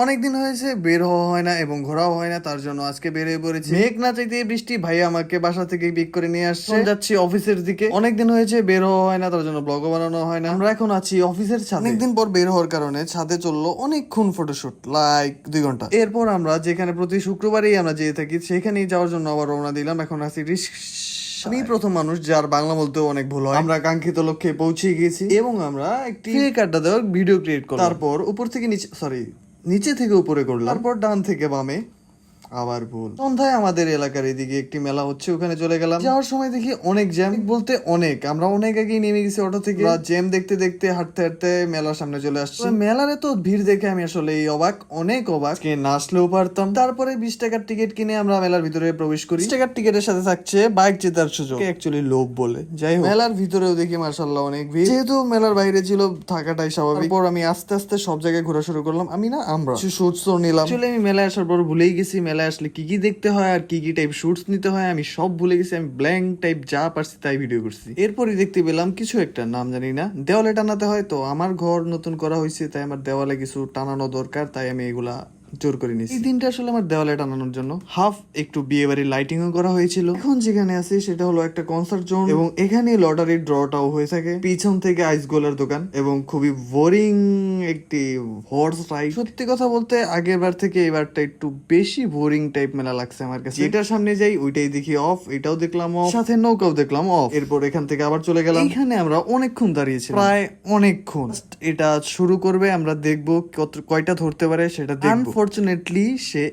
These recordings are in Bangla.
অনেকদিন হয়েছে বের হওয়া হয় না এবং ঘোরাও হয় না, তার জন্য আজকে বের হয়ে পড়েছি। মেঘ না চাইতে বৃষ্টি, ভাই আমাকে বাসা থেকে পিক করে নিয়ে আসছে। এখন যাচ্ছি অফিসের দিকে। অনেকদিন হয়েছে বের হওয়া হয় না, তার জন্য ব্লগও বানানো হয় না। আমরা এখন আছি অফিসের ছাদে। অনেকদিন পর বের হওয়ার কারণে ছাদে চললো অনেকক্ষণ ফটোশুট, লাইক 2 ঘন্টা। এরপর আমরা যেখানে প্রতি শুক্রবারই আমরা যেয়ে থাকি সেখানেই যাওয়ার জন্য আবার রওনা দিলাম। এখন আছি আমি প্রথম মানুষ যার বাংলা বলতেও অনেক ভুল হয়। আমরা কাঙ্ক্ষিত লক্ষ্যে পৌঁছে গিয়েছি এবং আমরা একটি ফেক আড্ডা দেওয়ার ভিডিও ক্রিয়েট করলাম। তারপর উপর থেকে নিচে থেকে উপরে করলাম, তারপর ডান থেকে বামে, আবার ভুল। সন্ধ্যায় আমাদের এলাকার এদিকে একটি মেলা হচ্ছে, ওখানে চলে গেলাম। যাওয়ার সময় দেখি অনেক জ্যাম, বলতে আমরা অনেক আগেই নেমে গেছি অটো থেকে। জ্যাম দেখতে দেখতে হাঁটতে হাঁটতে মেলার সামনে চলে আসছি। মেলার এত ভিড় দেখে আমি আসলে অনেক অবাক, কে না আসলেও পারতাম। তারপরে 20 টাকার টিকিট কিনে আমরা মেলার ভিতরে প্রবেশ করি। 20 টাকার টিকিটের সাথে থাকছে বাইক জেতার সুযোগ, অ্যাকচুয়ালি লোভ বলে। যাই হোক, মেলার ভিতরেও দেখি মার্শাল্লাহ অনেক ভিড়, যেহেতু মেলার বাইরে ছিল থাকাটাই স্বাভাবিক। তারপর আমি আস্তে আস্তে সব জায়গায় ঘোরা শুরু করলাম। আমরা কিছু শুটস নিলাম। আসলে আমি মেলায় আসার পর ভুলেই গেছি মেলায় আসলে কি কি দেখতে হয় আর কি কি টাইপ শুটস নিতে হয়, আমি সব ভুলে গেছি। আমি ব্ল্যাঙ্ক টাইপ যা পারছি তাই ভিডিও করছি। এরপরই দেখতে পেলাম কিছু একটা, নাম জানি না, দেওয়ালে টানাতে হয়। তো আমার ঘর নতুন করা হয়েছে, তাই আমার দেওয়ালে কিছু টানানো দরকার, তাই আমি এগুলা জোর করে নিয়েছি। এই দিনটা আসলে আমার দেওয়ালে টানানোর জন্য একটু বিয়ে বাড়ির লাইটিংও করা হয়েছিল। এখন যেখানে আছি সেটা হলো একটা কনসার্ট জোন এবং এখানে লটারির ড্রটাও হয়ে থাকে। পিছন থেকে আইস গোলার দোকান এবং খুবই বোরিং একটি হর্স রাইড। সত্যি কথা বলতে আগের বার থেকে এবারটা একটু বেশি বোরিং টাইপ মেলা লাগছে আমার কাছে। এটার সামনে যাই ওইটাই দেখি অফ, এটাও দেখলাম অফ, সাথে নৌকাও দেখলাম অফ। এরপর এখান থেকে আবার চলে গেলাম। এখানে আমরা অনেকক্ষণ দাঁড়িয়েছিলাম, প্রায় অনেকক্ষণ। এটা শুরু করবে, আমরা দেখবো কয়টা ধরতে পারে সেটা দেখবো। আনফরচুনেটলি সে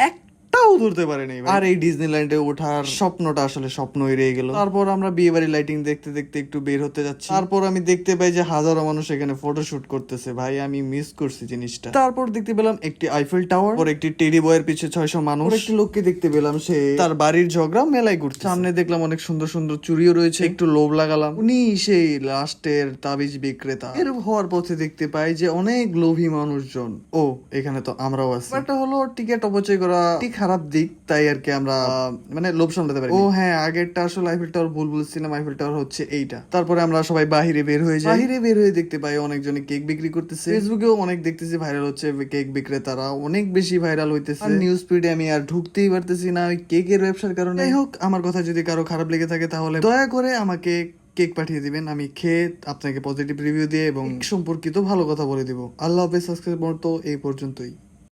একটাও ধরতে পারেনি। আর এই ডিজনিল্যান্ডে ওঠার স্বপ্নটা আসলে স্বপ্নই রয়ে গেল। তারপর আমরা বিয়ে বাড়ি লাইটিং দেখতে দেখতে একটু বের হতে যাচ্ছি। তারপর আমি দেখতে পাই যে হাজারো মানুষ এখানে ফটোশুট করতেছে। ভাই আমি মিস করছি জিনিসটা। তারপর দেখতে পেলাম একটি আইফেল টাওয়ার, পর একটি টেডি বয়ের পিছে 600 মানুষ, একটি লোককে দেখতে পেলাম সে তার বাড়ির ঝগড়া মেলায় ঘুরছে। সামনে দেখলাম অনেক সুন্দর সুন্দর চুড়িও রয়েছে, একটু লোভ লাগালাম। উনি সেই লাস্টের তাবিজ বিক্রেতা। এর হওয়ার পথে দেখতে পাই যে অনেক লোভী মানুষজন। ও এখানে তো আমরাও আছি। ব্যাপারটা হলো টিকিট অপচয় করা ঠিক খারাপ দিক, তাই আর কি আমরা মানে লোভ সামলাতে পারি। ও হ্যাঁ, আগেরটা আসলে আইফেল টাওয়ার ভুল বলছিলাম, আইফেল টাওয়ার হচ্ছে এইটা। তারপরে আমরা সবাই বাহিরে বের হয়ে যাই। বাহিরে বের হয়ে দেখতে পাই অনেকজনে কেক বিক্রি করতেছে। ফেসবুকেও অনেক দেখতেছি ভাইরাল হচ্ছে, কেক বিক্রেতারা অনেক বেশি ভাইরাল হইতেছে। নিউজ ফিডে আমি আর ঢুকতেই পারতেছি না ওই কেকের ব্যবসার কারণে। যাই হোক, আমার কথা যদি কারো খারাপ লেগে থাকে তাহলে দয়া করে আমাকে কেক পাঠিয়ে দিবেন, আমি খেয়ে আপনাকে পজিটিভ রিভিউ দিয়ে এবং সম্পর্কিত ভালো কথা বলে দিব। আল্লাহ হাফেজ। আজকের মতো এই পর্যন্তই।